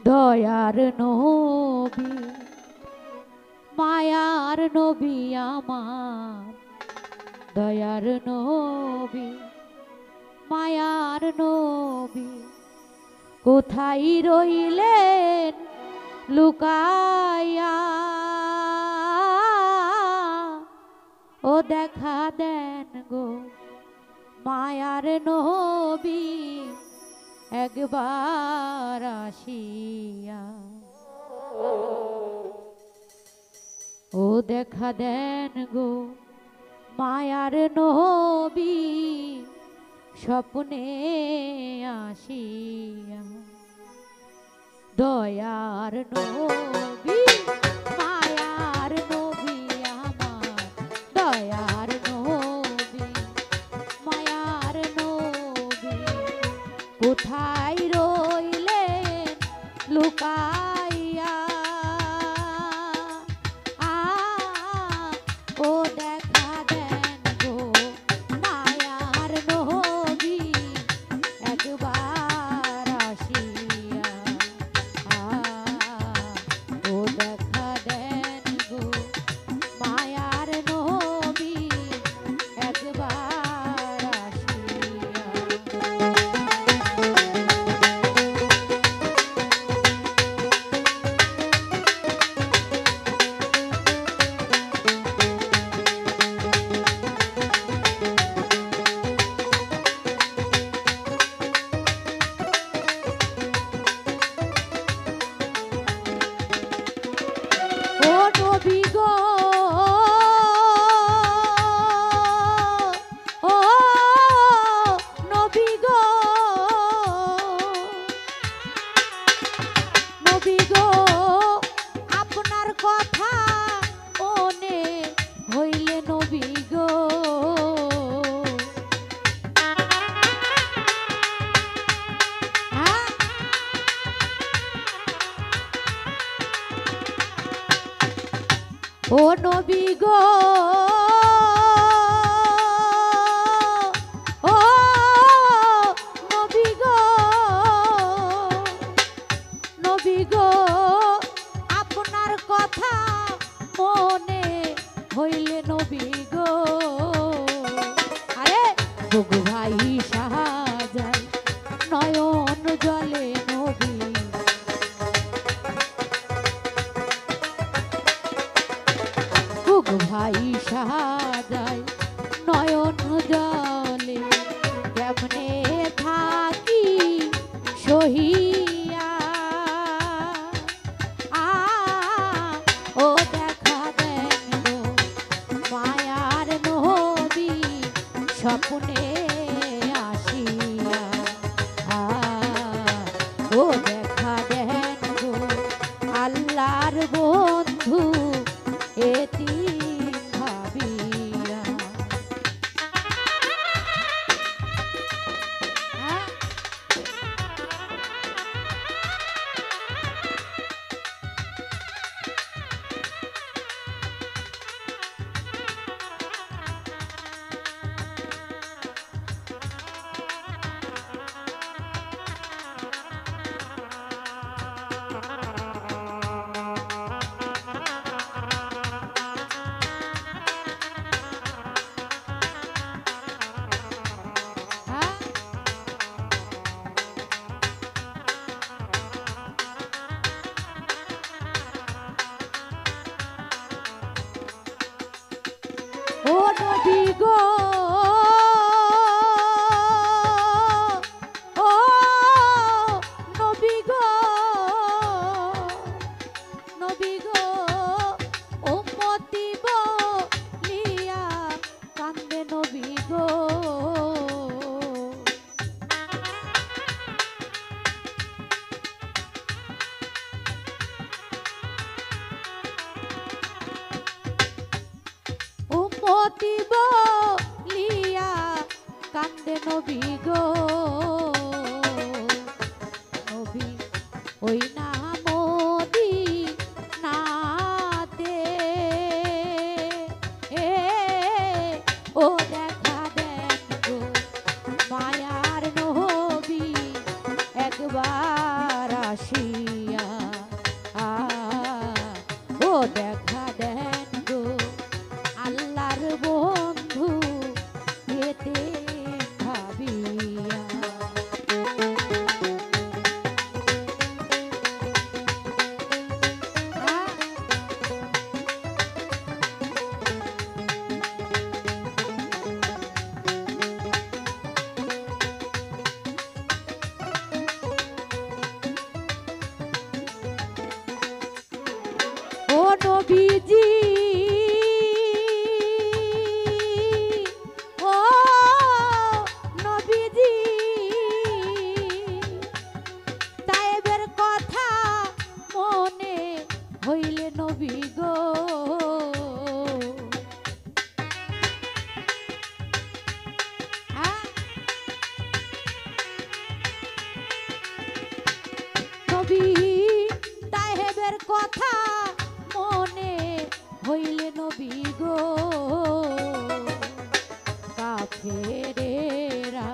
দয়ার নবী মায়ার নবী আমার, দয়ার নবী মায়ার নবী কোথায় রইলেন লুকাইয়া, ও দেখা দেন গো মায়ার নবী একবার আসিয়া, ও দেখা দেন গো মায়ার নবী স্বপ্নে আসিয়া, দয়ার নবী মায়ার নবী আমার, দয়ার নবী মায়ার নবী কোথায় রইলেন লুকাইয়া, ও দেখা দেন গো মায়ার নবী একবার আসিয়া, ও দেখা দেন গো মায়ার নবী একবার আসিয়া। ও নবী গো, ও নবী গো, নবী গো আপনার কথা মনে হইলে নবী গো, হ্যাঁ? ও নবী গো, ও নবী গো, নবী গো আপনার কথা মনে হইলে নবী গো, আরে বুক ভাই সাহাযায় নয়ন জলে নবী, বুক ভাই সাহাযায় নয়ন জলে কেমনে থাকি সহিয়া, ও দেখা দেন গো মায়ার নবী স্বপ্নে আসিয়া, ও দেখা দেন গো আল্লাহর বন্ধু এতিম ভাবিয়া, হ্যাঁ? হ্যাঁ? ও নবী গো, ও নবী গো, নবী গো উম্মতি বলিয়া কান্দে নবী গো, উম্মতি বলিয়া কান্দে নবী গো, নবী ওই না মদিনাতে, ও দেখা দেন গো মায়ার নবী একবার আসিয়া, নবীজি ও নবীজি তায়েবের কথা মনে হইলে নবী গো নবী তাহেবের কথা মনে হইলে নবী গো কাফেরেরা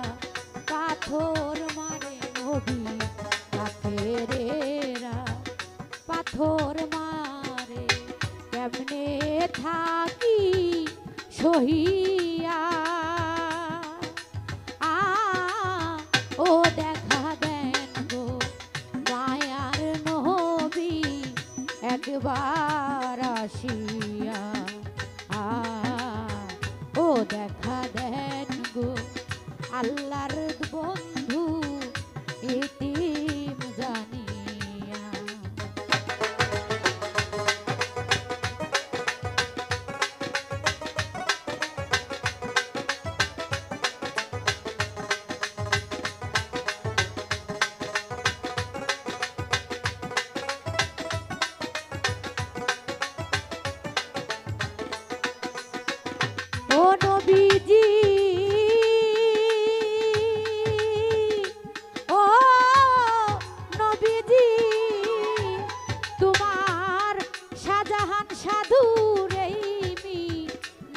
পাথর মারে নবী কাফেরেরা পাথর মারে কেমনে থাকি সহিয়া ও দেখা দেন গো মায়ার নবী একবার আসিয়া ও দেখা দেন গো আল্লাহর বন্ধু ইতিম জানিয়া ও নবীজি ও নবীজি তোমার শাহজাহান সাধুর এই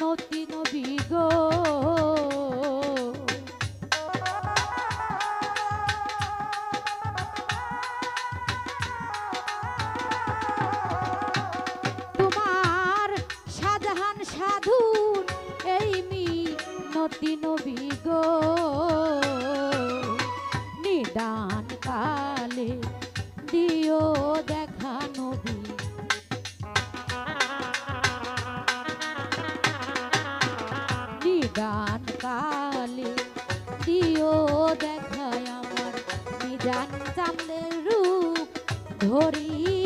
নতি নবী গো তোমার শাহজাহান সাধুর এই নতি নবী গো নিদান কালে দিও দেখা নবী নিদান কালে দিও দেখা আমার নিদান চাঁদের রূপ ধরি